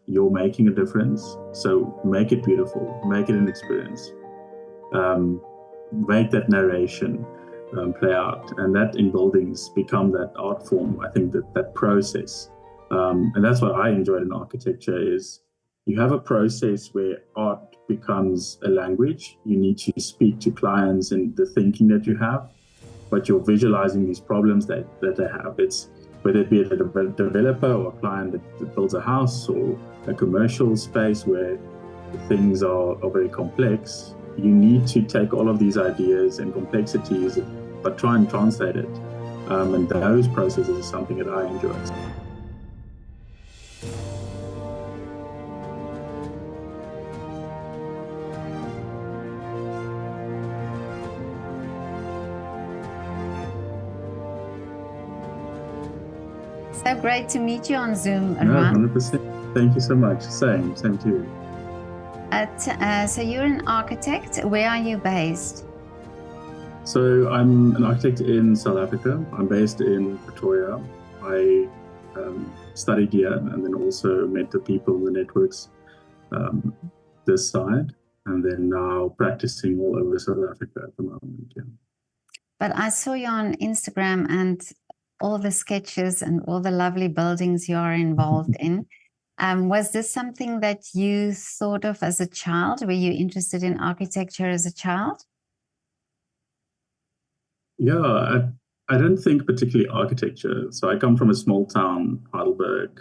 you're making a difference. So make it beautiful, make it an experience, um, make that narration play out, and that in buildings become that art form. I think that process, and that's what I enjoyed in architecture is you have a process where art becomes a language. You need to speak to clients and the thinking that you have, but you're visualizing these problems that they have. It's whether it be a developer or a client that builds a house or a commercial space where things are very complex. You need to take all of these ideas and complexities, but try and translate it. And those processes are something that I enjoy. So great to meet you on Zoom, No, Ruan. 100%. Thank you so much. Same to you. So you're an architect. Where are you based? So I'm an architect in South Africa. I'm based in Pretoria. I studied here and then also met the people in the networks this side, and then now practicing all over South Africa at the moment. Yeah. But I saw you on Instagram and all the sketches and all the lovely buildings you are involved in. Was this something that you thought of as a child? Were you interested in architecture as a child? Yeah, I don't think particularly architecture. So I come from a small town, Heidelberg,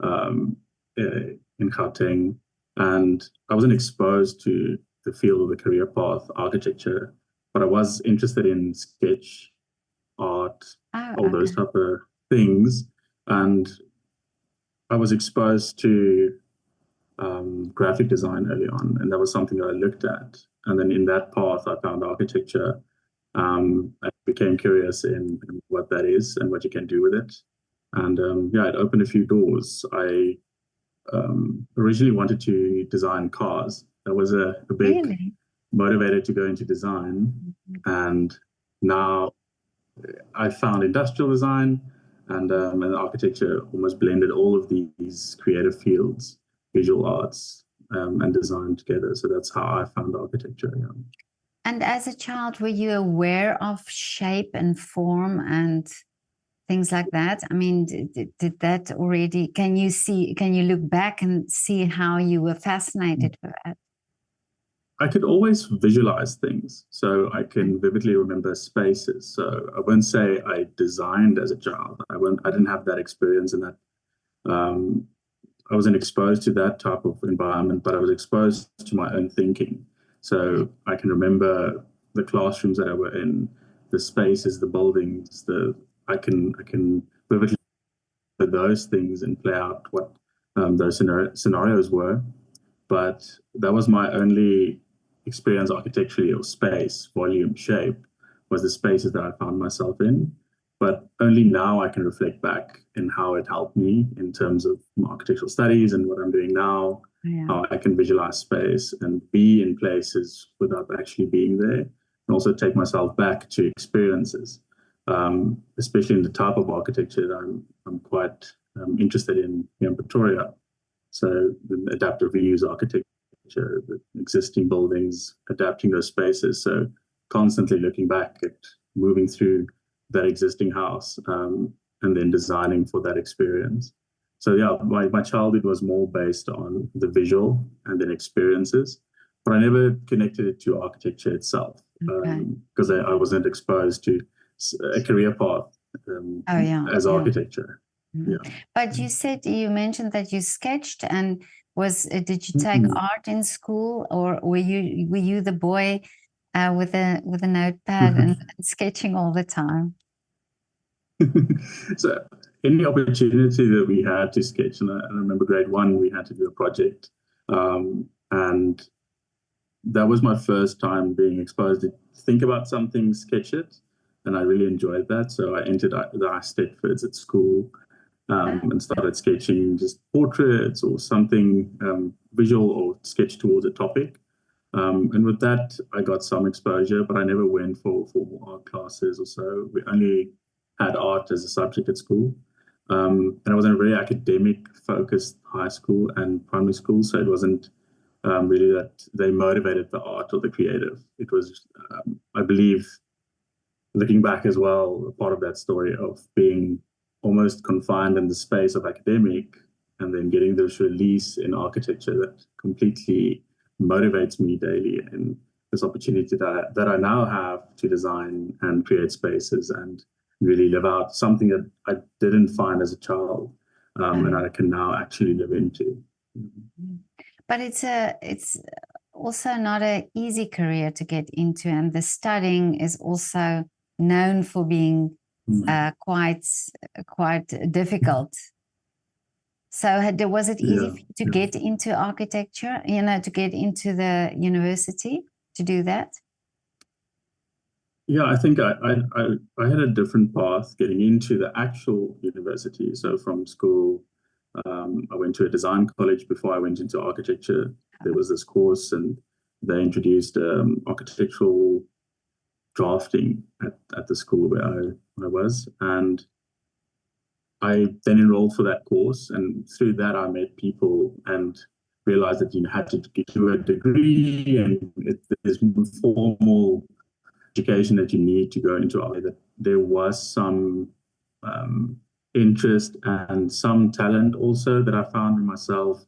in Gauteng, and I wasn't exposed to the field of the career path, architecture, but I was interested in sketch art, all those type of things. And I was exposed to graphic design early on, and that was something that I looked at. And then in that path, I found architecture. I became curious in what that is and what you can do with it. And yeah, it opened a few doors. I originally wanted to design cars. That was a big motivator to go into design. And now I found industrial design and architecture almost blended all of these creative fields, visual arts, and design together. So that's how I found architecture. Yeah. And as a child, were you aware of shape and form and things like that? I mean, did that already, can you look back and see how you were fascinated with that? I could always visualize things. So I can vividly remember spaces. So I wouldn't say I designed as a child. I didn't have that experience in that. I wasn't exposed to that type of environment, but I was exposed to my own thinking. So I can remember the classrooms that I were in, the spaces, the buildings, I can vividly remember those things and play out what those scenarios were. But that was my only experience architecturally, or space, volume, shape, was the spaces that I found myself in. But only now I can reflect back in how it helped me in terms of my architectural studies and what I'm doing now, how I can visualize space and be in places without actually being there, and also take myself back to experiences, especially in the type of architecture that I'm quite interested in here in Pretoria. So the adaptive reuse architecture, the existing buildings, adapting those spaces. So constantly looking back at moving through that existing house and then designing for that experience. So yeah, my childhood was more based on the visual and then experiences, but I never connected it to architecture itself because I wasn't exposed to a career path as architecture. Yeah. But you mentioned that you sketched, and did you take art in school, or were you the boy with a notepad and sketching all the time? So any opportunity that we had to sketch, and I remember grade 1 we had to do a project, and that was my first time being exposed to think about something, sketch it, and I really enjoyed that. So I entered the Stedfords at school. And started sketching just portraits or something visual or sketch towards a topic. And with that, I got some exposure, but I never went for formal art classes or so. We only had art as a subject at school. And I was in a very academic focused high school and primary school, so it wasn't really that they motivated the art or the creative. It was, I believe, looking back as well, a part of that story of being almost confined in the space of academic and then getting this release in architecture that completely motivates me daily, and this opportunity that I now have to design and create spaces and really live out something that I didn't find as a child, and I can now actually live into. But it's also not an easy career to get into, and the studying is also known for being quite difficult. So was it easy for you to get into architecture, to get into the university to do that? Yeah, I think I had a different path getting into the actual university. So from school, I went to a design college before I went into architecture. There was this course, and they introduced architectural drafting at the school where I was. And I then enrolled for that course. And through that, I met people and realized that you had to do a degree, and there's more formal education that you need to go into art. That there was some interest and some talent also that I found in myself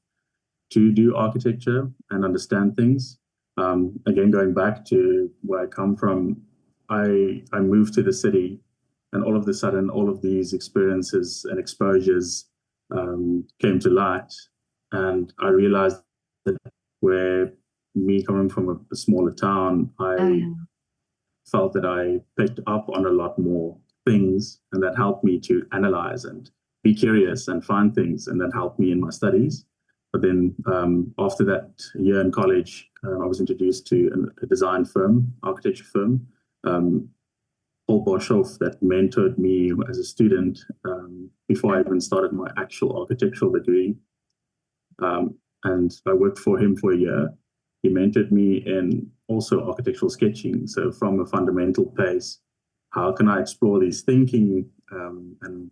to do architecture and understand things. Again, going back to where I come from, I moved to the city, and all of a sudden, all of these experiences and exposures came to light, and I realized that where me coming from a smaller town, I felt that I picked up on a lot more things, and that helped me to analyze and be curious and find things, and that helped me in my studies. But then after that year in college, I was introduced to a design firm, architecture firm, Paul Boshoff, that mentored me as a student before I even started my actual architectural degree. And I worked for him for a year. He mentored me in also architectural sketching. So from a fundamental place, how can I explore these thinking and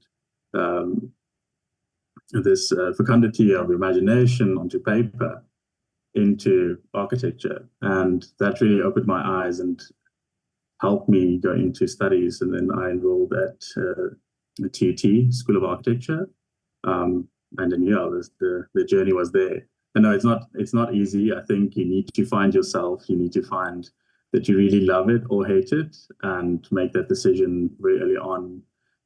this fecundity of imagination onto paper into architecture? And that really opened my eyes and helped me go into studies. And then I enrolled at the TUT, School of Architecture. And then, the journey was there. And no, it's not easy. I think you need to find yourself. You need to find that you really love it or hate it, and make that decision very early on.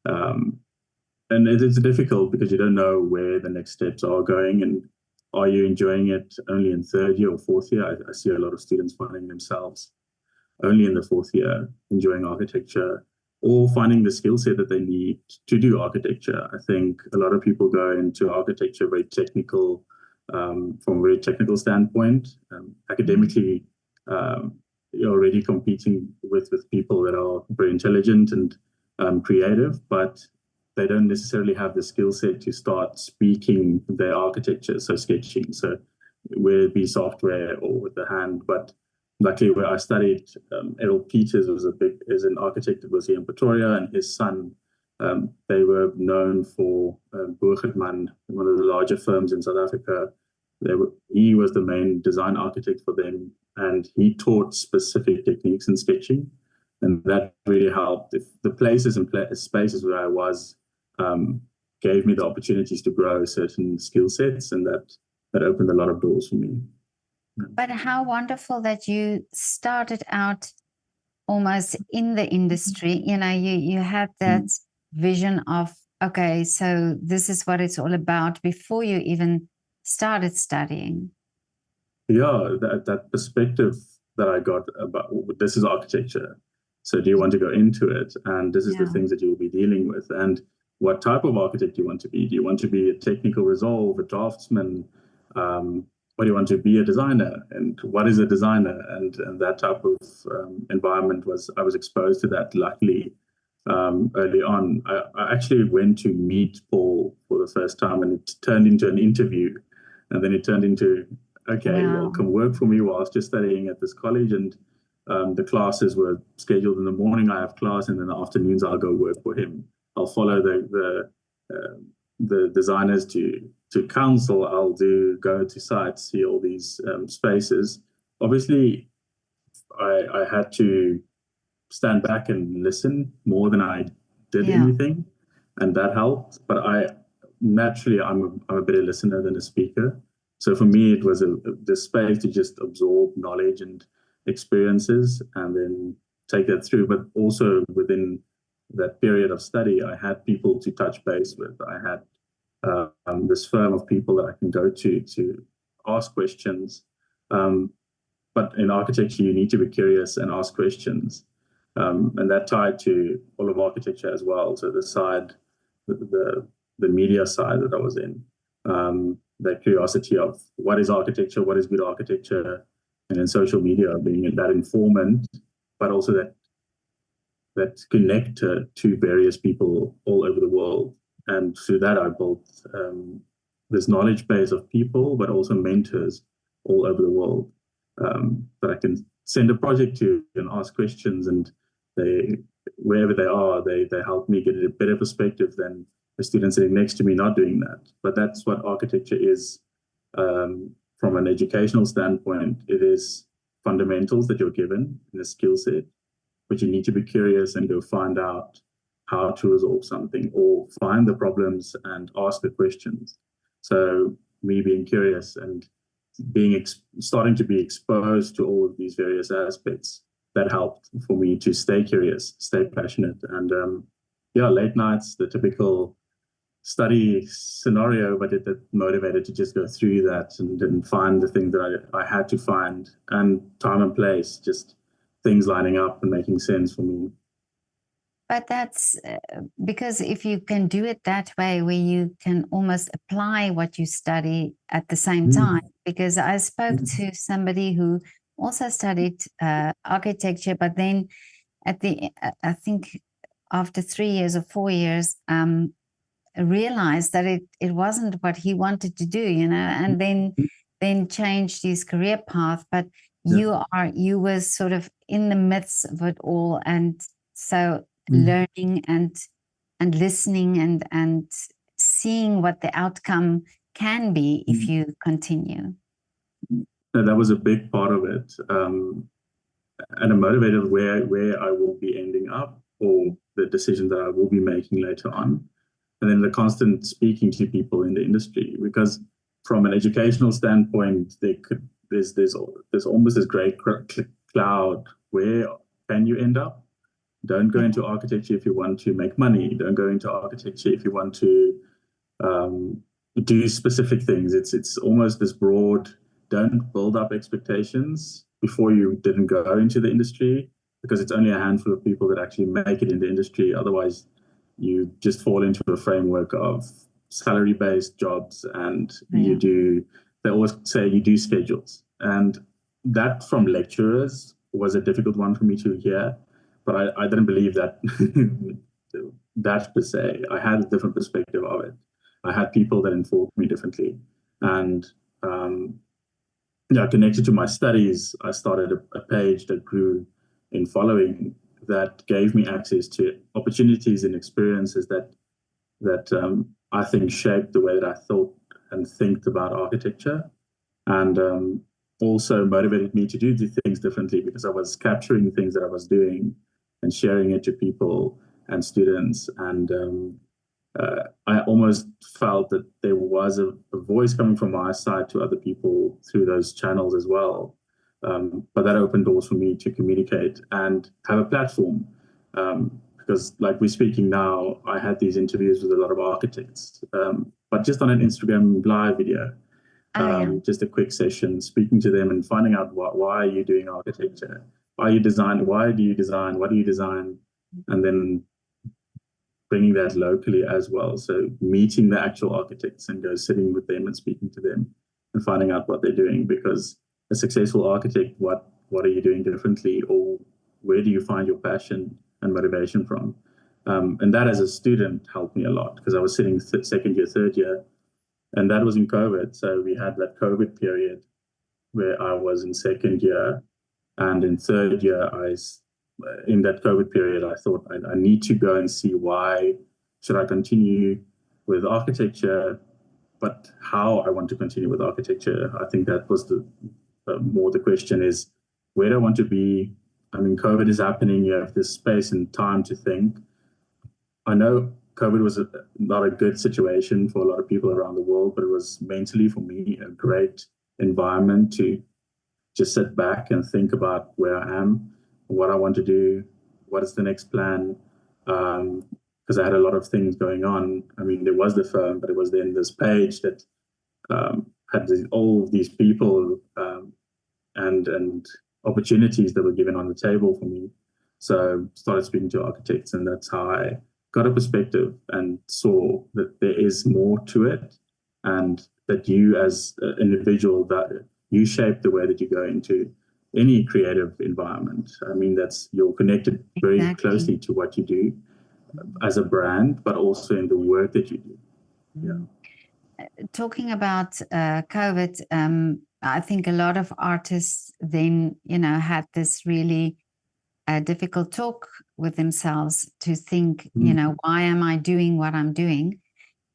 And it's difficult because you don't know where the next steps are going, and are you enjoying it only in third year or fourth year? I see a lot of students finding themselves only in the fourth year enjoying architecture, or finding the skill set that they need to do architecture. I think a lot of people go into architecture very technical, from a very technical standpoint. Academically, you're already competing with people that are very intelligent and creative, but they don't necessarily have the skill set to start speaking their architecture, so sketching, so whether it be software or with the hand. But luckily, where I studied, Errol Peters is an architect that was here in Pretoria, and his son, they were known for Burgerman, one of the larger firms in South Africa. He was the main design architect for them, and he taught specific techniques in sketching, and that really helped. If the places and spaces where I was gave me the opportunities to grow certain skill sets, and that opened a lot of doors for me. But how wonderful that you started out almost in the industry. You had that vision of, okay, so this is what it's all about before you even started studying. Yeah, that perspective that I got about this is architecture. So do you want to go into it? And this is the things that you will be dealing with. And what type of architect do you want to be? Do you want to be a technical resolve, a draftsman? Or do you want to be a designer? And what is a designer? And that type of environment I was exposed to that, luckily, early on. I actually went to meet Paul for the first time, and it turned into an interview. And then it turned into, okay, well, come work for me whilst you're studying at this college. And the classes were scheduled in the morning. I have class, and in the afternoons I'll go work for him. I'll follow the designers to counsel, I'll go to sites, see all these spaces. Obviously, I had to stand back and listen more than I did Yeah. anything, and that helped. But I'm a better listener than a speaker. So for me, it was the space to just absorb knowledge and experiences, and then take that through. But also within that period of study, I had people to touch base with. I had this firm of people that I can go to ask questions. But in architecture, you need to be curious and ask questions. And that tied to all of architecture as well. So the media side that I was in, that curiosity of what is architecture, what is good architecture, and then social media being that informant, but also that connector to various people all over the world. And through that, I built this knowledge base of people, but also mentors all over the world that I can send a project to and ask questions, and wherever they are, they help me get a better perspective than the student sitting next to me not doing that. But that's what architecture is from an educational standpoint. It is fundamentals that you're given in a skill set, but you need to be curious and go find out how to resolve something or find the problems and ask the questions. So me being curious and starting to be exposed to all of these various aspects, that helped for me to stay curious, stay passionate. And late nights, the typical study scenario, but it motivated to just go through that and find the thing that I had to find, and time and place, just things lining up and making sense for me. But that's because if you can do it that way, where you can almost apply what you study at the same time. Because I spoke to somebody who also studied architecture, but then I think after 3 years or 4 years, realized that it wasn't what he wanted to do, and then changed his career path. But you were sort of in the midst of it all, and so learning and listening and seeing what the outcome can be if you continue. That was a big part of it, and a motivator where I will be ending up, or the decision that I will be making later on. And then the constant speaking to people in the industry, because from an educational standpoint, there's almost this gray cloud. Where can you end up? Don't go into architecture if you want to make money. Don't go into architecture if you want to do specific things. It's almost this broad. Don't build up expectations before you didn't go into the industry, because it's only a handful of people that actually make it in the industry. Otherwise, you just fall into a framework of salary-based jobs, and they always say you do schedules. And that from lecturers was a difficult one for me to hear, but I didn't believe that that per se. I had a different perspective of it. I had people that informed me differently. And connected to my studies, I started a page that grew in following, that gave me access to opportunities and experiences that I think shaped the way that I thought and think about architecture, and also motivated me to do things differently, because I was capturing things that I was doing and sharing it to people and students. And I almost felt that there was a voice coming from my side to other people through those channels as well. But that opened doors for me to communicate and have a platform. Because like we're speaking now, I had these interviews with a lot of architects, but just on an Instagram live video, just a quick session, speaking to them and finding out why are you doing architecture? Why do you design? What do you design? And then bringing that locally as well. So meeting the actual architects and go sitting with them and speaking to them and finding out what they're doing. Because a successful architect, what are you doing differently, or where do you find your passion and motivation from? And that as a student helped me a lot, because I was sitting second year, third year, and that was in COVID. So we had that COVID period where I was in second year, and in third year, in that COVID period, I thought I need to go and see why should I continue with architecture, but how I want to continue with architecture. I think that was the more the question is, where do I want to be? I mean, COVID is happening. You have this space and time to think. I know COVID was not a good situation for a lot of people around the world, but it was mentally for me a great environment to just sit back and think about where I am, what I want to do, what is the next plan. Because I had a lot of things going on. I mean, there was the firm, but it was then this page that had all these people and opportunities that were given on the table for me. So I started speaking to architects, and that's how I got a perspective and saw that there is more to it, and that you as an individual, that you shape the way that you go into any creative environment. I mean, that's you're connected very closely to what you do as a brand, but also in the work that you do. Yeah. Talking about COVID, I think a lot of artists then, had this really difficult talk with themselves to think, why am I doing what I'm doing?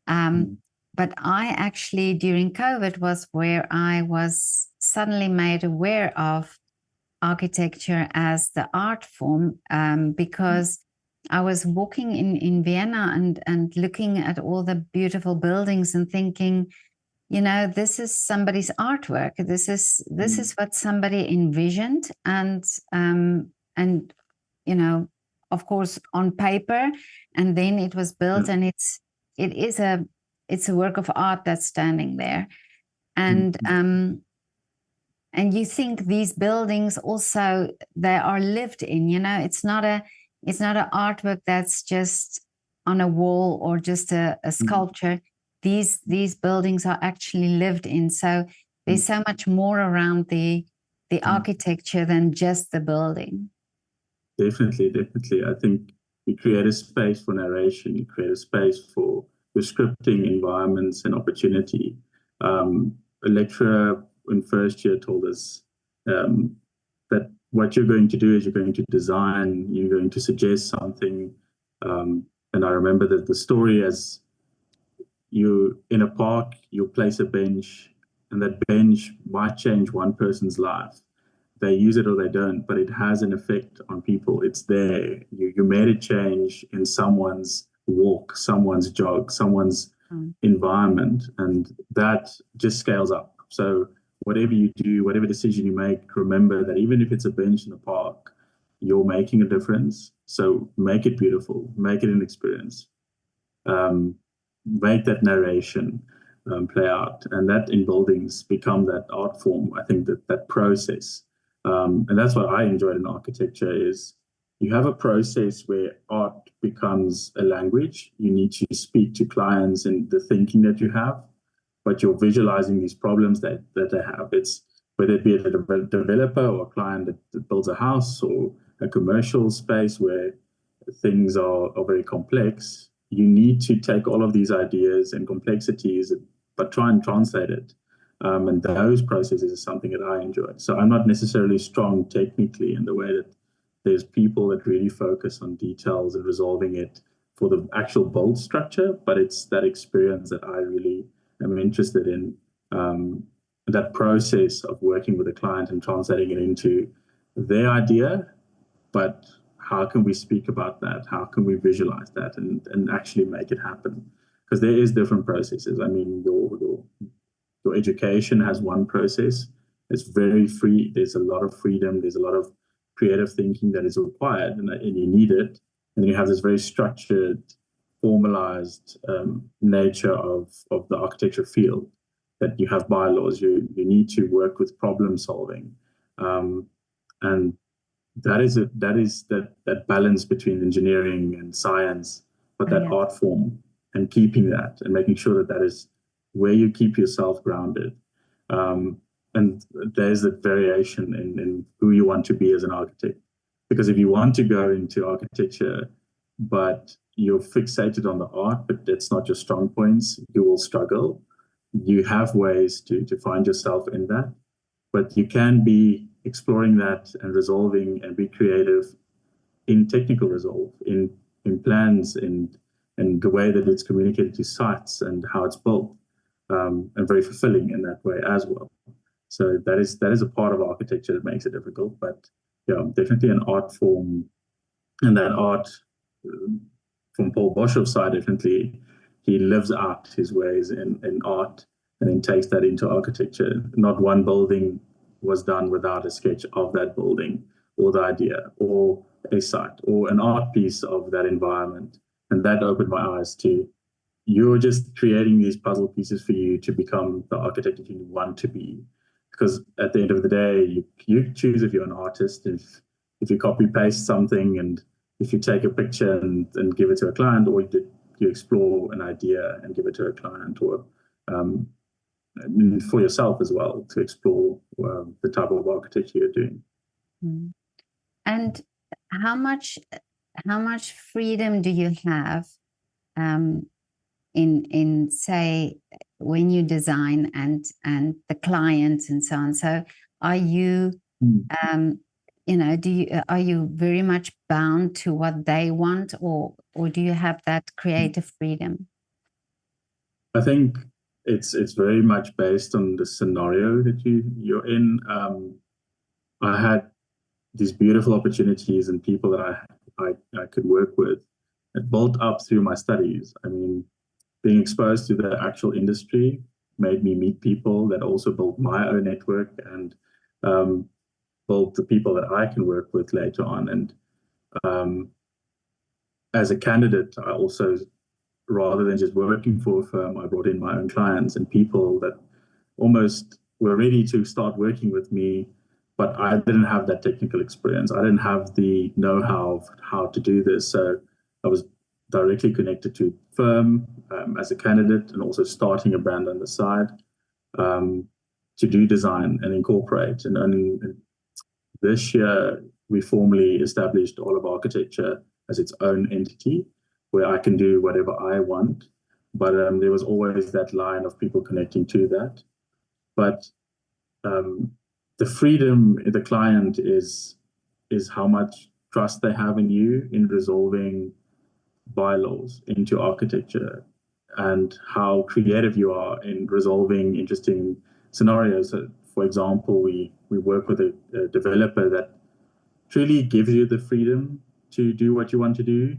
But I actually, during COVID, was where I was suddenly made aware of architecture as the art form, because I was walking in Vienna and looking at all the beautiful buildings and thinking, this is somebody's artwork. This is what somebody envisioned, and of course on paper, and then it was built, and it's a work of art that's standing there, and you think these buildings also, they are lived in. It's not an artwork that's just on a wall or just a sculpture. These buildings are actually lived in. So there's so much more around the architecture than just the building. Definitely. I think you create a space for narration, you create a space for scripting environments and opportunity. A lecturer in first year told us that what you're going to do is you're going to design, you're going to suggest something. And I remember that the story as you in a park, you place a bench, and that bench might change one person's life. They use it or they don't, but it has an effect on people. It's there. You made a change in someone's walk, someone's jog, someone's environment, and that just scales up. So whatever you do, whatever decision you make, remember that even if it's a bench in the park, you're making a difference. So make it beautiful, make it an experience, make that narration play out, and that in buildings become that art form. I think that process. And that's what I enjoyed in architecture is you have a process where art becomes a language. You need to speak to clients and the thinking that you have, but you're visualizing these problems that they have. It's whether it be a developer or a client that builds a house or a commercial space where things are very complex. You need to take all of these ideas and complexities, but try and translate it. And those processes is something that I enjoy. So I'm not necessarily strong technically in the way that there's people that really focus on details and resolving it for the actual build structure, but it's that experience that I really am interested in, that process of working with a client and translating it into their idea, but how can we speak about that? How can we visualize that and actually make it happen? Because there is different processes. I mean, your education has one process. It's very free. There's a lot of freedom. There's a lot of creative thinking that is required, and you need it. And then you have this very structured, formalized nature of the architecture field, that you have bylaws. You need to work with problem solving, and that is that balance between engineering and science, but that art form, and keeping that and making sure that is where you keep yourself grounded. And there's a variation in who you want to be as an architect. Because if you want to go into architecture, but you're fixated on the art, but that's not your strong points, you will struggle. You have ways to find yourself in that, but you can be exploring that and resolving and be creative in technical resolve, in plans, in and the way that it's communicated to sites and how it's built, and very fulfilling in that way as well. So that is a part of architecture that makes it difficult. But yeah, definitely an art form, and that art from Paul Boshov's side, definitely he lives out his ways in art and then takes that into architecture. Not one building was done without a sketch of that building or the idea or a site or an art piece of that environment. And that opened my eyes to, you're just creating these puzzle pieces for you to become the architect that you want to be. Because at the end of the day, you choose if you're an artist, if you copy paste something, and if you take a picture and give it to a client, or you explore an idea and give it to a client, or for yourself as well to explore the type of architecture you're doing. And how much freedom do you have in say when you design and the clients and so on? So are you are you very much bound to what they want, or do you have that creative freedom? I think it's very much based on the scenario that you're in. I had these beautiful opportunities and people that I could work with. It built up through my studies. I mean, being exposed to the actual industry made me meet people that also built my own network and built the people that I can work with later on. And as a candidate, I also, rather than just working for a firm, I brought in my own clients and people that almost were ready to start working with me, but I didn't have that technical experience. I didn't have the know-how of how to do this. So I was directly connected to firm as a candidate, and also starting a brand on the side to do design and incorporate. And this year, we formally established all of architecture as its own entity, where I can do whatever I want. But there was always that line of people connecting to that. But the freedom in the client is how much trust they have in you in resolving bylaws into architecture, and how creative you are in resolving interesting scenarios. So, for example, we work with a developer that truly gives you the freedom to do what you want to do,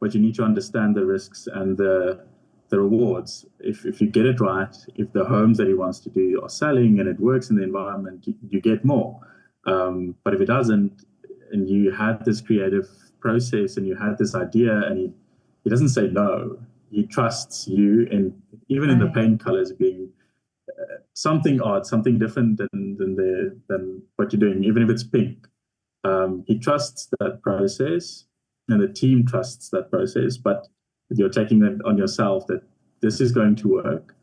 but you need to understand the risks and the rewards. If you get it right, if the homes that he wants to do are selling and it works in the environment, you get more. But if it doesn't, and you had this creative process and you had this idea, and he doesn't say no, he trusts you, and even in the paint colors being something odd, something different than what you're doing, even if it's pink. He trusts that process, and the team trusts that process, but you're taking it on yourself that this is going to work.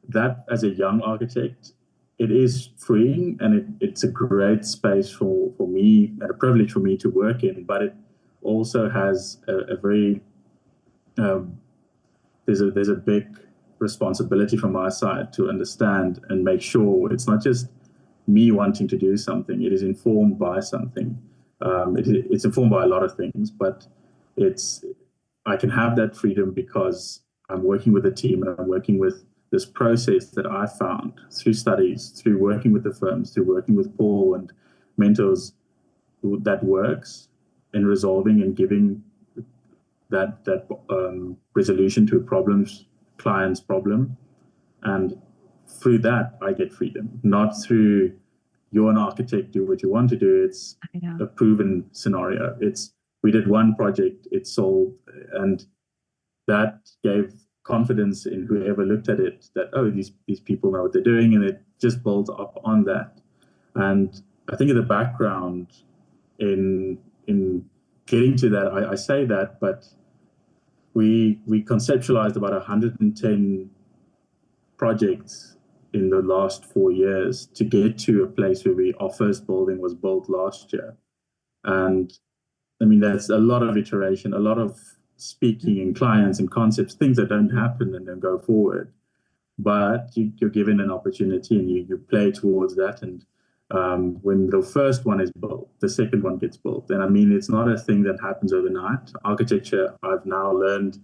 That, as a young architect, it is freeing, and it's a great space for me, and a privilege for me to work in. But it also has a very there's a big responsibility from my side to understand and make sure it's not just me wanting to do something. It is informed by something. It's informed by a lot of things, but I can have that freedom because I'm working with a team, and I'm working with this process that I found through studies, through working with the firms, through working with Paul and mentors, that works in resolving and giving that resolution to a client's problem. And through that, I get freedom, not through you're an architect, do what you want to do. It's a proven scenario. We did one project, it sold, and that gave confidence in whoever looked at it that, oh, these people know what they're doing, and it just builds up on that. And I think in the background in getting to that, I say that, but we conceptualized about 110 projects in the last 4 years to get to a place where our first building was built last year. And I mean, that's a lot of iteration, a lot of speaking in clients and concepts, things that don't happen and then go forward. But you're given an opportunity, and you play towards that. And when the first one is built, the second one gets built. And I mean, it's not a thing that happens overnight. Architecture, I've now learned,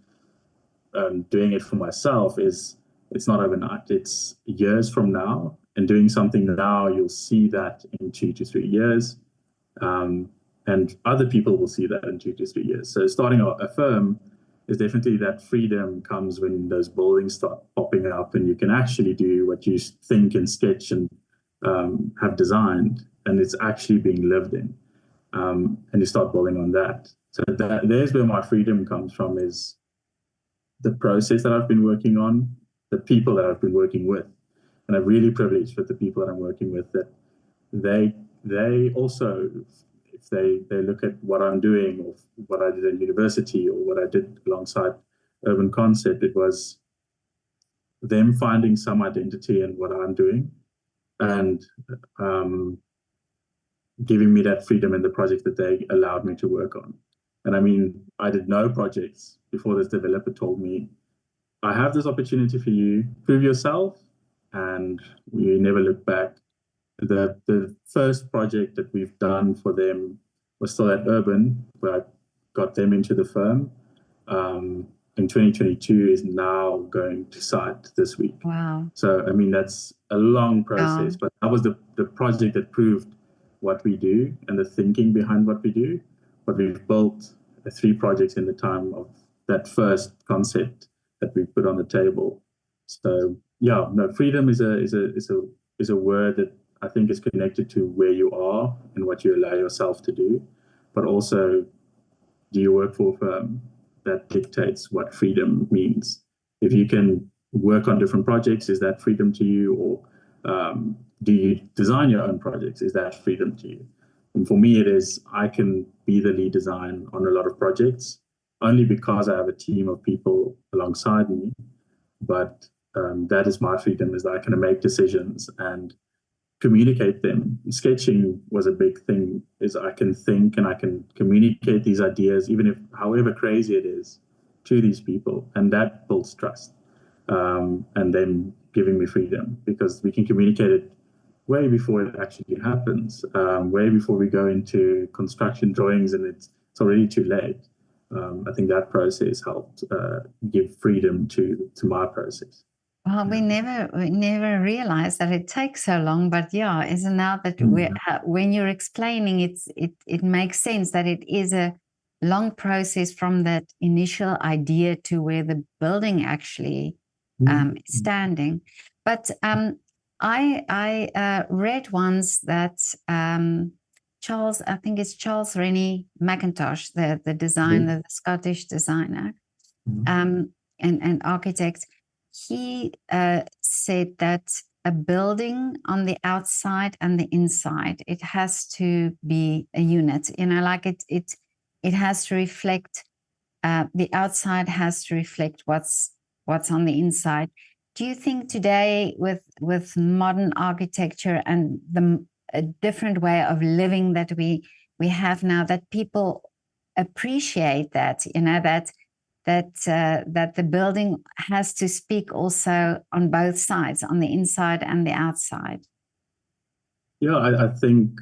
doing it for myself is it's not overnight. It's years from now, and doing something now, you'll see that in 2 to 3 years, um, and other people will see that in 2 to 3 years. So starting a firm is definitely that freedom comes when those buildings start popping up, and you can actually do what you think and sketch and have designed, and it's actually being lived in, and you start building on that. So there's where my freedom comes from, is the process that I've been working on, the people that I've been working with. And I'm really privileged with the people that I'm working with, that they also, if they look at what I'm doing or what I did at university or what I did alongside Urban Concept, it was them finding some identity in what I'm doing, and giving me that freedom in the project that they allowed me to work on. And I mean, I did no projects before this developer told me, I have this opportunity for you, prove yourself, and we never look back. The first project that we've done for them was still at Urban, where I got them into the firm. In 2022 is now going to site this week. Wow. So, I mean, that's a long process, but that was the project that proved what we do and the thinking behind what we do. But we've built 3 projects in the time of that first concept that we put on the table. So yeah, no, freedom is a word that I think is connected to where you are and what you allow yourself to do, but also, do you work for a firm that dictates what freedom means? If you can work on different projects, is that freedom to you? Or do you design your own projects? Is that freedom to you? And for me, it is, I can be the lead design on a lot of projects only because I have a team of people alongside me. But that is my freedom, is that I can make decisions and communicate them. Sketching was a big thing, is I can think and I can communicate these ideas, even if however crazy it is, to these people, and that builds trust, and then giving me freedom, because we can communicate it way before it actually happens, way before we go into construction drawings and it's already too late. I think that process helped give freedom to my process. Well, we never realized that it takes so long, but yeah, isn't now that when you're explaining it makes sense that it is a long process from that initial idea to where the building actually is standing. But I read once that Charles, I think it's Charles Rennie Mackintosh, the designer, the Scottish designer, and architect. He said that a building on the outside and the inside, it has to be a unit. You know, like it has to reflect. The outside has to reflect what's on the inside. Do you think today, with modern architecture and a different way of living that we have now, that people appreciate that? You know, that the building has to speak also on both sides, on the inside and the outside? Yeah, I think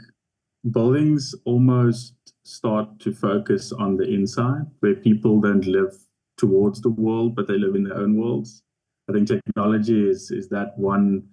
buildings almost start to focus on the inside, where people don't live towards the world, but they live in their own worlds. I think technology is that one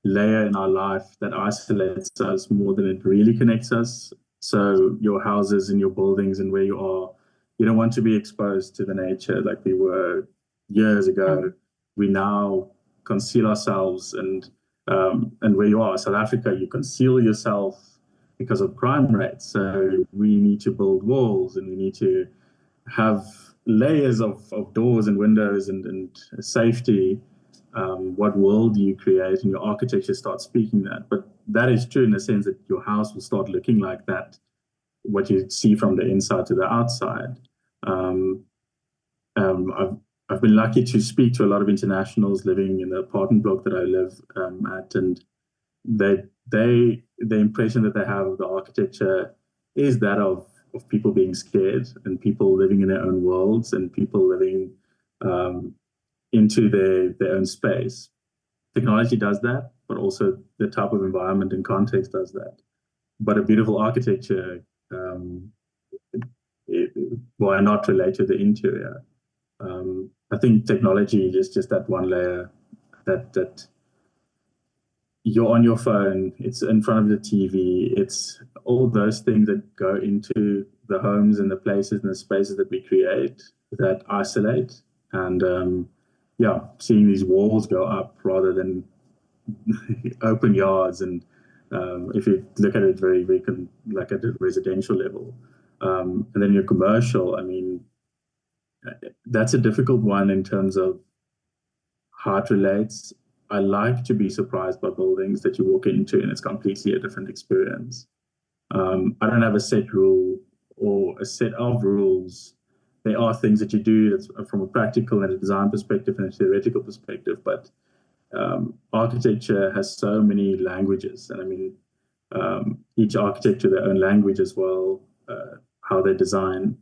layer in our life that isolates us more than it really connects us. So your houses and your buildings and where you are, you don't want to be exposed to the nature like we were years ago. We now conceal ourselves, and where you are, South Africa, you conceal yourself because of crime rates. So we need to build walls, and we need to have layers of doors and windows and safety. What world do you create? And your architecture starts speaking that. But that is true in the sense that your house will start looking like that, what you see from the inside to the outside. I've been lucky to speak to a lot of internationals living in the apartment block that I live at, and the impression that they have of the architecture is that of people being scared, and people living in their own worlds, and people living into their own space. Technology does that, but also the type of environment and context does that. But a beautiful architecture, why not relate to the interior? I think technology is just that one layer that you're on your phone, it's in front of the TV, it's all those things that go into the homes and the places and the spaces that we create that isolate. And yeah, seeing these walls go up rather than open yards. And if you look at it like at a residential level, and then your commercial, I mean, that's a difficult one in terms of how it relates. I like to be surprised by buildings that you walk into and it's completely a different experience. I don't have a set rule or a set of rules. There are things that you do that's from a practical and a design perspective and a theoretical perspective, but architecture has so many languages. And I mean, each architecture their own language as well, how they design.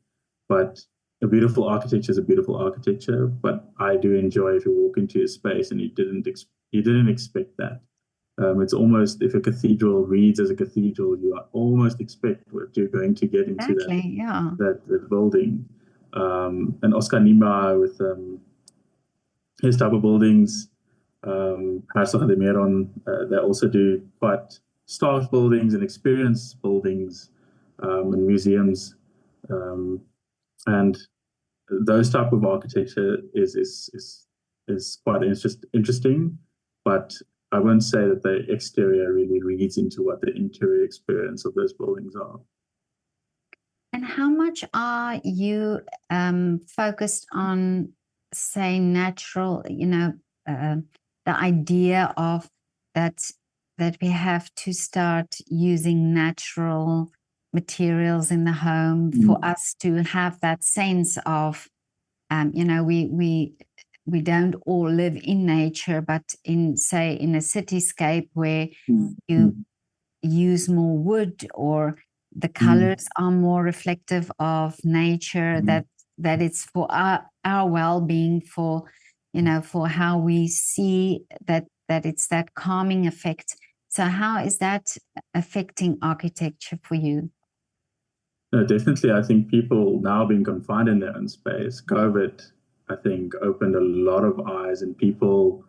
But a beautiful architecture is a beautiful architecture. But I do enjoy if you walk into a space and you didn't expect that. It's almost if a cathedral reads as a cathedral, you almost expect what you're going to get into Exactly, yeah. that building. And Oscar Niemeyer with his type of buildings, Herzog de Meron, they also do quite stark buildings and experience buildings and museums. And those type of architecture is quite interesting, but I won't say that the exterior really reads into what the interior experience of those buildings are. And how much are you focused on, say, natural, the idea of that we have to start using natural materials in the home for us to have that sense of, we don't all live in nature, but in, say, in a cityscape where you use more wood or the colors are more reflective of nature, that it's for our well-being, for for how we see that it's that calming effect. So how is that affecting architecture for you? No, definitely. I think people now being confined in their own space, COVID, I think, opened a lot of eyes and people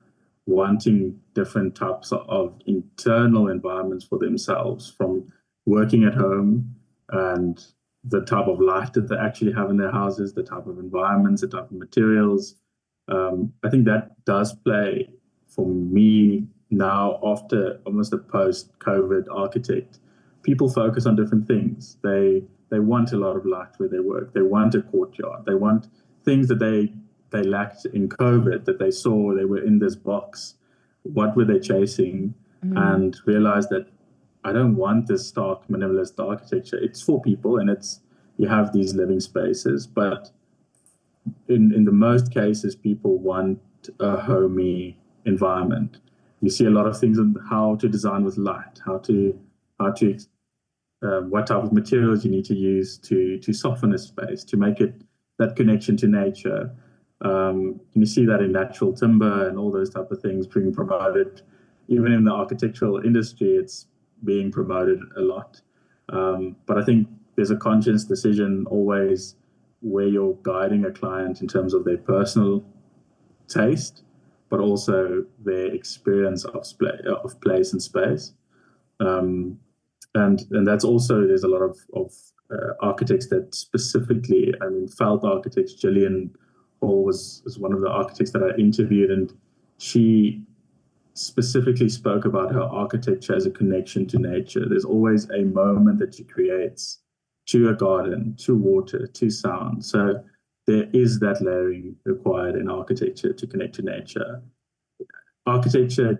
wanting different types of internal environments for themselves, from working at home and the type of light that they actually have in their houses, the type of environments, the type of materials. I think that does play for me now after almost a post-COVID architect. People focus on different things. They want a lot of light where they work. They want a courtyard. They want things that they lacked in COVID, that they saw they were in this box. What were they chasing? And realized that I don't want this stark minimalist architecture. It's for people and you have these living spaces, but in the most cases, people want a homey environment. You see a lot of things on how to design with light, how to what type of materials you need to use to soften a space, to make it that connection to nature. You see that in natural timber and all those type of things being promoted. Even in the architectural industry, it's being promoted a lot. But I think there's a conscious decision always where you're guiding a client in terms of their personal taste, but also their experience of place and space. And that's also, there's a lot of architects that specifically, I mean, felt architects. Gillian Hall was one of the architects that I interviewed, and she specifically spoke about her architecture as a connection to nature. There's always a moment that she creates to a garden, to water, to sound. So there is that layering required in architecture to connect to nature. Architecture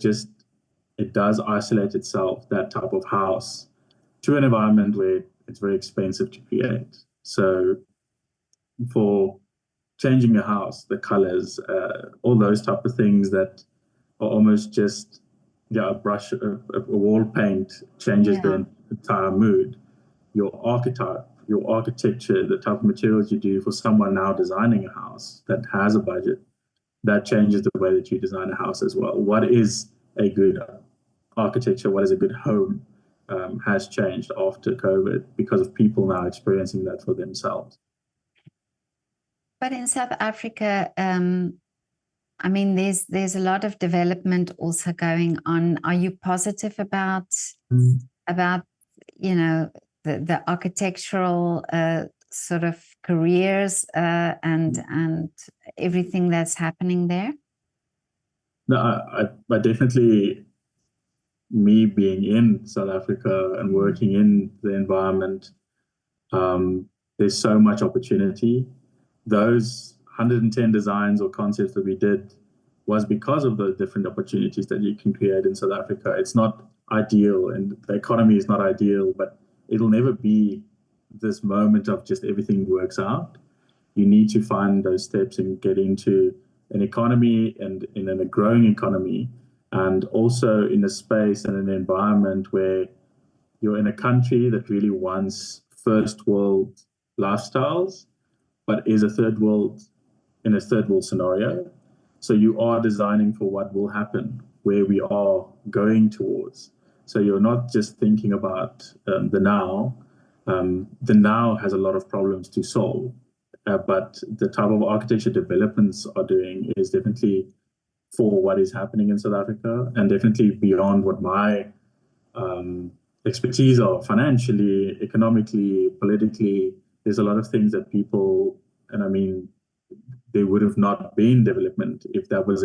it does isolate itself, that type of house, to an environment where it's very expensive to create. So for changing a house, the colors, all those type of things that are almost just a wall paint changes the entire mood. Your archetype, your architecture, the type of materials you do for someone now designing a house that has a budget, that changes the way that you design a house as well. What is a good architecture? What is a good home? Has changed after COVID because of people now experiencing that for themselves. But in South Africa, I mean, there's a lot of development also going on. Are you positive about the architectural sort of careers and everything that's happening there? No, I definitely, me being in South Africa and working in the environment, there's so much opportunity. Those 110 designs or concepts that we did was because of the different opportunities that you can create in South Africa. It's not ideal and the economy is not ideal, but it'll never be this moment of just everything works out. You need to find those steps and get into an economy and in a growing economy, and also in a space and an environment where you're in a country that really wants first world lifestyles, but is a third world in a third world scenario. So you are designing for what will happen, where we are going towards. So you're not just thinking about the now. The now has a lot of problems to solve, but the type of architecture developments are doing is definitely for what is happening in South Africa, and definitely beyond what my expertise are financially, economically, politically. There's a lot of things that people, and I mean, there would have not been development if that was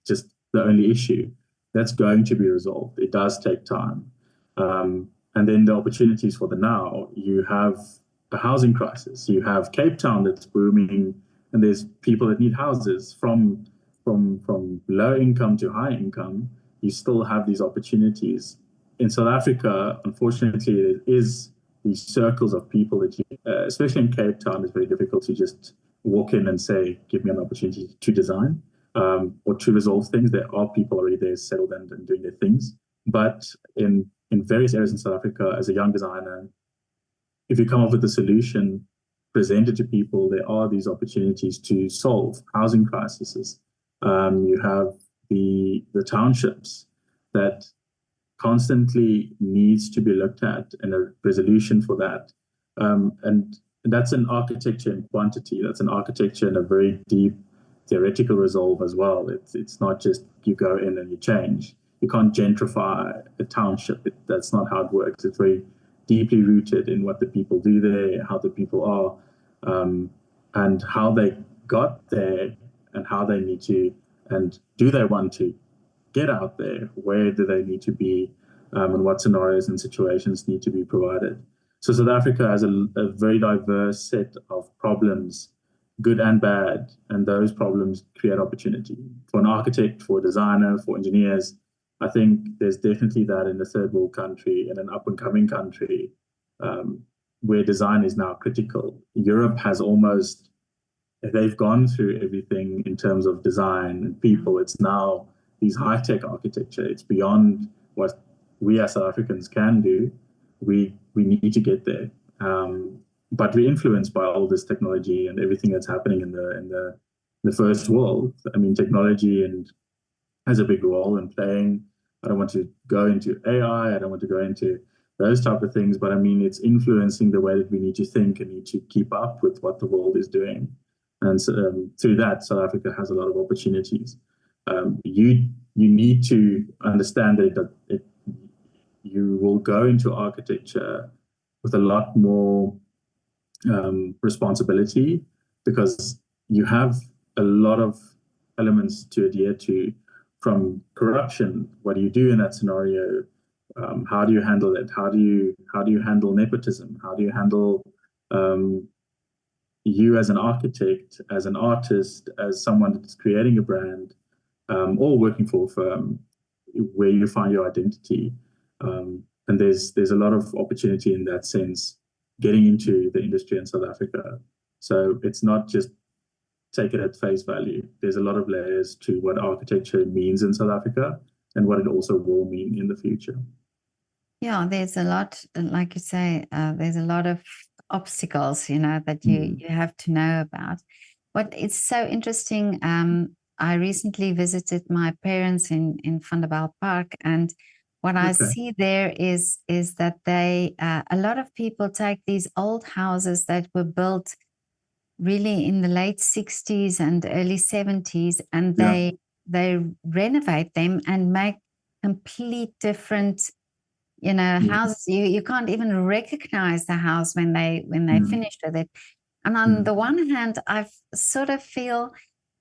just the only issue. That's going to be resolved. It does take time. And then the opportunities for the now, you have a housing crisis. You have Cape Town that's booming, and there's people that need houses from low income to high income. You still have these opportunities. In South Africa, unfortunately, it is these circles of people that you, especially in Cape Town, it's very difficult to just walk in and say, give me an opportunity to design or to resolve things. There are people already there settled and doing their things. But in various areas in South Africa, as a young designer, if you come up with a solution presented to people, there are these opportunities to solve housing crises. You have the townships that constantly needs to be looked at and a resolution for that. And that's an architecture in quantity. That's an architecture in a very deep theoretical resolve as well. It's not just you go in and you change. You can't gentrify a township. That's not how it works. It's very deeply rooted in what the people do there, how the people are, and how they got there, and how they need to, and do they want to get out there? Where do they need to be, and what scenarios and situations need to be provided? So South Africa has a very diverse set of problems, good and bad, and those problems create opportunity for an architect, for a designer, for engineers. I think there's definitely that in a third world country, in an up and coming country, where design is now critical. Europe has almost, they've gone through everything in terms of design and people. It's now these high-tech architecture. It's beyond what we as South Africans can do. We need to get there. But we're influenced by all this technology and everything that's happening in the first world. I mean, technology and has a big role in playing. I don't want to go into AI. I don't want to go into those type of things. But I mean, it's influencing the way that we need to think and need to keep up with what the world is doing. And so, through that, South Africa has a lot of opportunities. You need to understand that you will go into architecture with a lot more responsibility, because you have a lot of elements to adhere to, from corruption. What do you do in that scenario? How do you handle it? How do you handle nepotism? How do you handle you as an architect, as an artist, as someone that's creating a brand, or working for a firm, where you find your identity? And there's a lot of opportunity in that sense, getting into the industry in South Africa. So it's not just take it at face value. There's a lot of layers to what architecture means in South Africa and what it also will mean in the future. Yeah, there's a lot, like you say, there's a lot of obstacles, that you have to know about. But it's so interesting. I recently visited my parents in Vanderbijl Park, and what I see there is that a lot of people take these old houses that were built really in the late 60s and early 70s, and Yeah. they renovate them and make complete different, houses. You can't even recognize the house when they finished with it. And on the one hand, I sort of feel,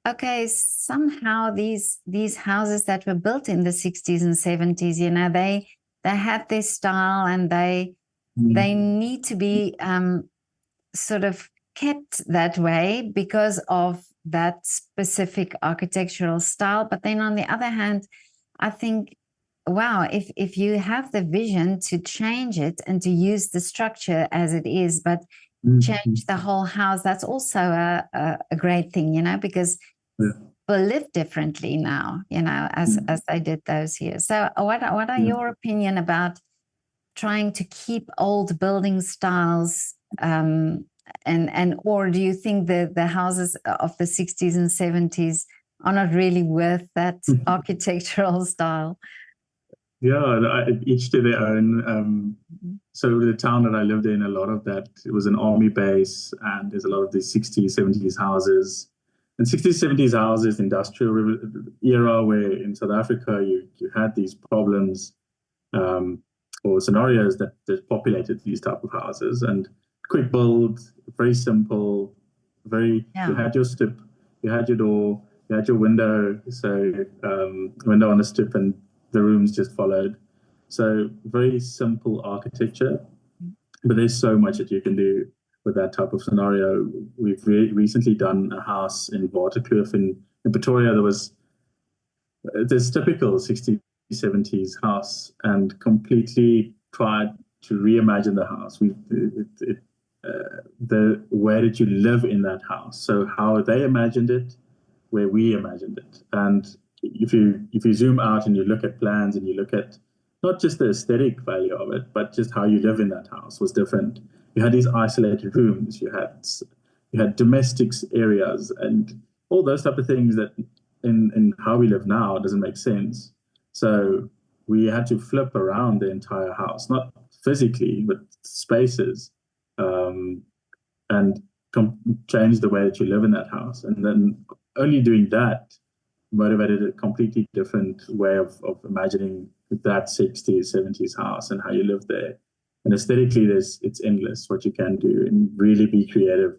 okay, somehow these houses that were built in the 60s and 70s, they have their style, and they need to be sort of kept that way because of that specific architectural style. But then on the other hand, I think, wow, if you have the vision to change it and to use the structure as it is, but change the whole house, that's also a great thing, because people live differently now, as they did those years. So what are your opinion about trying to keep old building styles, and or do you think the houses of the 60s and 70s are not really worth that architectural style? Yeah, each to their own. So the town that I lived in, a lot of that, it was an army base, and there's a lot of these 60s, 70s houses. And 60s, 70s houses, industrial era, where in South Africa you had these problems, or scenarios that populated these type of houses. And quick build, very simple, you had your stip, you had your door, you had your window, so window on a stip, and the rooms just followed. So very simple architecture, but there's so much that you can do with that type of scenario. We've recently done a house in Waterkloof in Pretoria. There was this typical 60s, 70s house, and completely tried to reimagine the house. Where did you live in that house? So how they imagined it, where we imagined it. And if you zoom out and you look at plans and you look at not just the aesthetic value of it, but just how you live in that house was different. You had these isolated rooms, you had domestics areas, and all those type of things that in how we live now doesn't make sense. So we had to flip around the entire house, not physically, but spaces, and change the way that you live in that house. And then only doing that motivated a completely different way of imagining that 60s, 70s house and how you live there. And aesthetically, it's endless what you can do and really be creative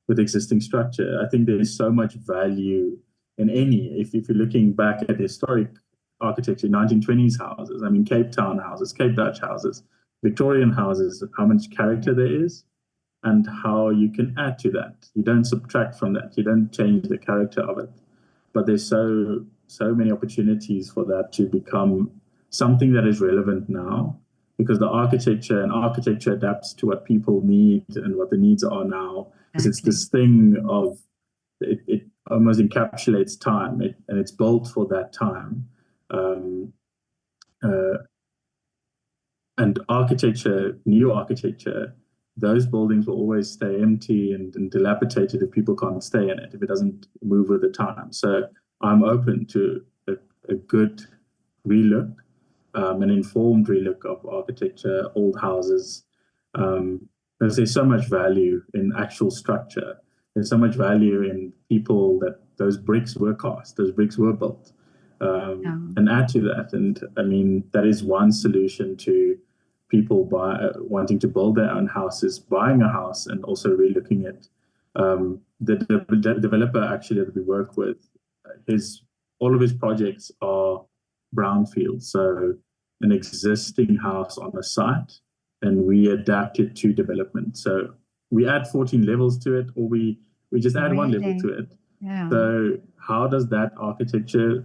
with existing structure. I think there's so much value in if you're looking back at historic architecture, 1920s houses, I mean, Cape Town houses, Cape Dutch houses, Victorian houses, how much character there is and how you can add to that. You don't subtract from that. You don't change the character of it. But there's so many opportunities for that to become something that is relevant now, because the architecture adapts to what people need and what the needs are now. Because it's this thing of it almost encapsulates time, and it's built for that time. And new architecture, those buildings will always stay empty and dilapidated if people can't stay in it, if it doesn't move with the time. So I'm open to a good relook, an informed relook of architecture, old houses. Because there's so much value in actual structure. There's so much value in people that those bricks were cast, those bricks were built. And add to that. And I mean, that is one solution to people wanting to build their own houses, buying a house, and also relooking it. The developer actually that we work with, all of his projects are brownfield, so an existing house on the site, and we adapt it to development. So we add 14 levels to it, or we just add one level to it. So how does that architecture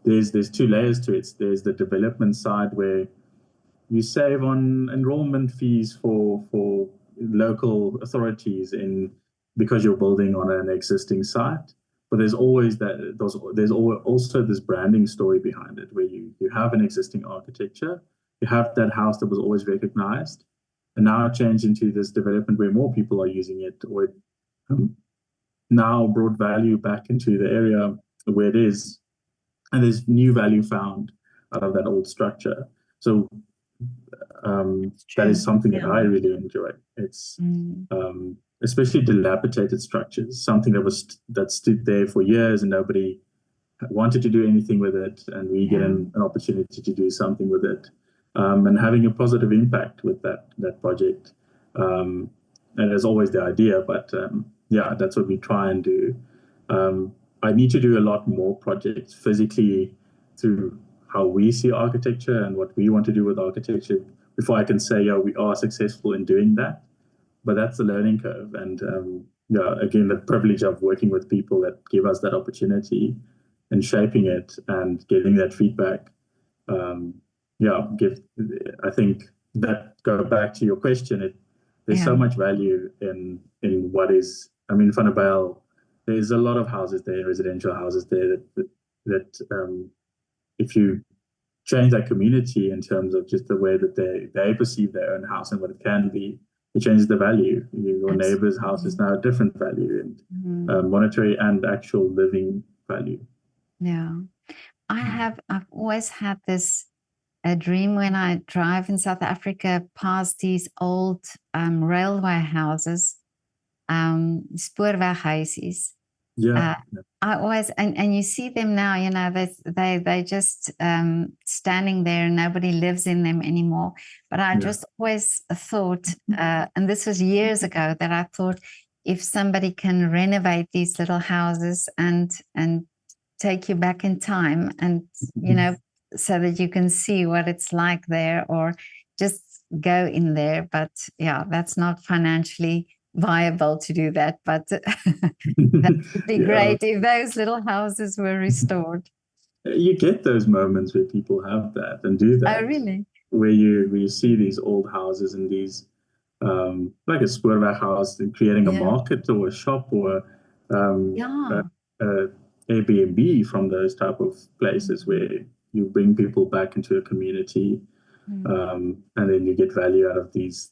there's two layers to it. There's the development side where you save on enrollment fees for local authorities because you're building on an existing site. But there's always also this branding story behind it, where you have an existing architecture, you have that house that was always recognized, and now change into this development where more people are using it, or now brought value back into the area where it is, and there's new value found out of that old structure. So that is something that I really enjoy. It's especially dilapidated structures, something that stood there for years and nobody wanted to do anything with it, and we get Yeah. an opportunity to do something with it, and having a positive impact with that project. And there's always the idea, but yeah, that's what we try and do. I need to do a lot more projects physically through how we see architecture and what we want to do with architecture before I can say, yeah, we are successful in doing that. But that's the learning curve, and yeah, again, the privilege of working with people that give us that opportunity and shaping it and getting that feedback. Um, yeah, I think that go back to your question. There's Yeah. so much value in what is. I mean, Vanderbilt, there's a lot of houses there, residential houses there that if you change that community in terms of just the way that they perceive their own house and what it can be, it changes the value. Your neighbor's house is now a different value, and monetary and actual living value. Yeah. I've always had this a dream when I drive in South Africa past these old railway houses, spoorweghuisies. Yeah, I always and you see them now, you know, they just standing there and nobody lives in them anymore. But I just always thought, and this was years ago, that I thought if somebody can renovate these little houses and take you back in time and, you know, so that you can see what it's like there, or just go in there. But yeah, that's not financially viable to do that. But that would be great if those little houses were restored. You get those moments where people have that and do that. Oh, really? Where you see these old houses and these like a spoorweg house and creating a market or a shop or Yeah. a Airbnb from those type of places where you bring people back into a community, and then you get value out of these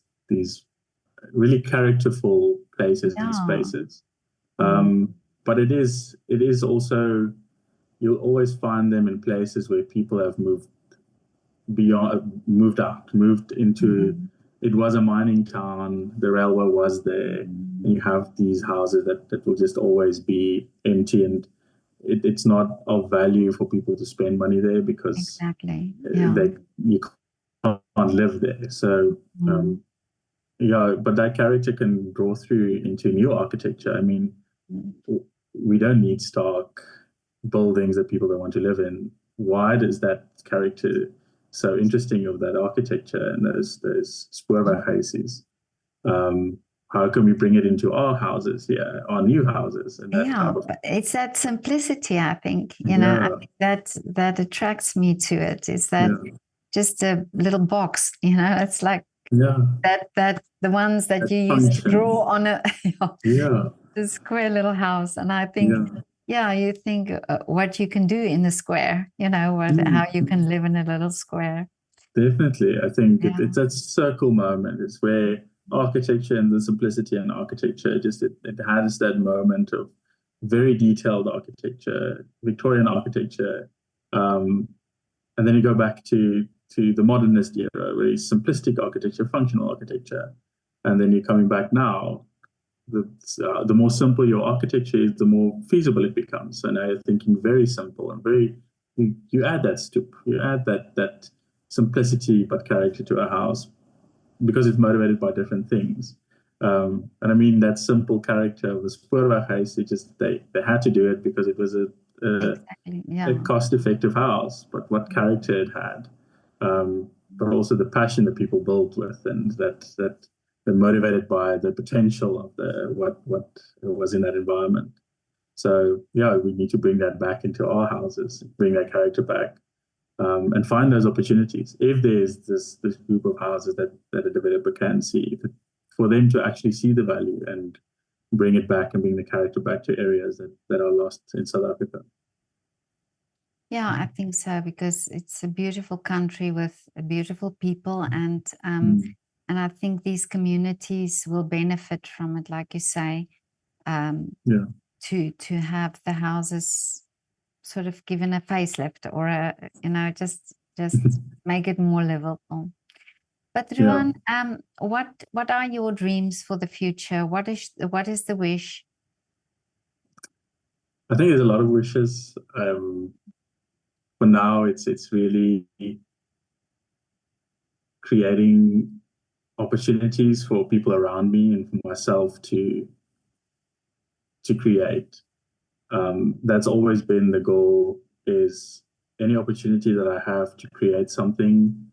really characterful places and spaces. But it is also, you'll always find them in places where people have moved out, moved into. It was a mining town. The railway was there, and you have these houses that will just always be empty, and it's not of value for people to spend money there because you can't live there. So yeah, but that character can draw through into new architecture. I mean, we don't need stark buildings that people don't want to live in. Why is that character so interesting of that architecture and those spoorweghuisies? How can we bring it into our houses here, our new houses, and that type of? It's that simplicity, I think. You know, I think that attracts me to it. Is that just a little box? You know, it's like that the ones that you used to draw on a the square little house. And I think you think what you can do in a square, you know, how you can live in a little square. Definitely. I think it's that circle moment. It's where architecture and the simplicity in architecture, just it has that moment of very detailed architecture, Victorian architecture. And then you go back to the modernist era, very simplistic architecture, functional architecture. And then you're coming back now. The more simple your architecture is, the more feasible it becomes. So now you're thinking very simple and very, you add that stoop, you add that simplicity but character to a house because it's motivated by different things. And I mean, that simple character of the spoorweghuis, it just, they had to do it because it was a cost-effective house, but what character it had, but also the passion that people built with, and that they're motivated by the potential of what was in that environment. So yeah, we need to bring that back into our houses, bring that character back, and find those opportunities. If there's this group of houses that a developer can see, for them to actually see the value and bring it back and bring the character back to areas that are lost in South Africa. Yeah, I think so, because it's a beautiful country with beautiful people, and I think these communities will benefit from it, like you say. To have the houses sort of given a facelift, or just make it more livable. But Yeah. Ruan, what are your dreams for the future? What is the wish? I think there's a lot of wishes. For now, it's really creating opportunities for people around me and for myself to create. That's always been the goal, is any opportunity that I have to create something,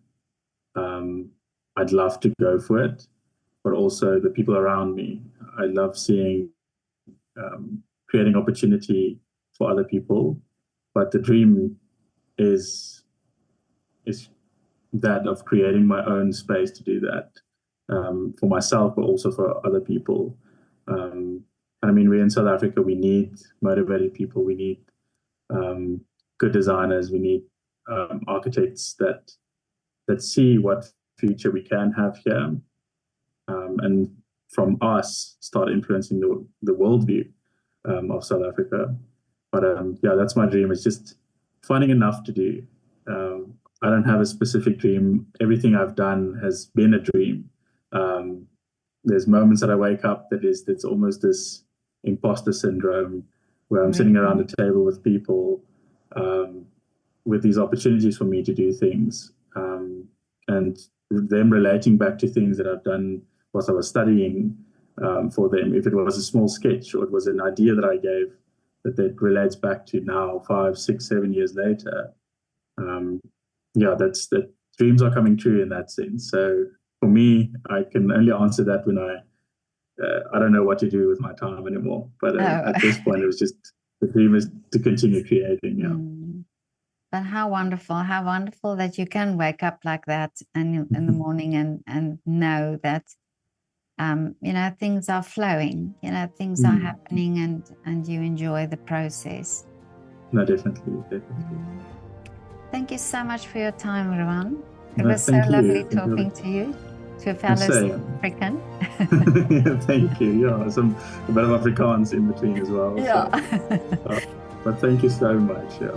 I'd love to go for it, but also the people around me. I love seeing creating opportunity for other people, but the dream is that of creating my own space to do that, for myself, but also for other people. And I mean, we're in South Africa. We need motivated people. We need good designers. We need architects that see what future we can have here, and from us start influencing the worldview of South Africa. But yeah, that's my dream. Is just finding enough to do. I don't have a specific dream. Everything I've done has been a dream. There's moments that I wake up that's almost this imposter syndrome, where I'm sitting around a table with people, with these opportunities for me to do things, and them relating back to things that I've done whilst I was studying, for them. If it was a small sketch or it was an idea that I gave that relates back to now, 5, 6, 7 years later. Yeah, that's that. Dreams are coming true in that sense. So for me, I can only answer that when I don't know what to do with my time anymore. But at this point, it was just the dream is to continue creating. Yeah. But how wonderful that you can wake up like that and in the morning and know that things are flowing, things are happening, and you enjoy the process. No, definitely. Thank you so much for your time, Ruan. It No, was so lovely talking to you, to a fellow South African. Thank you. Yeah, a bit of Afrikaans in between as well. Yeah. So, but thank you so much. Yeah.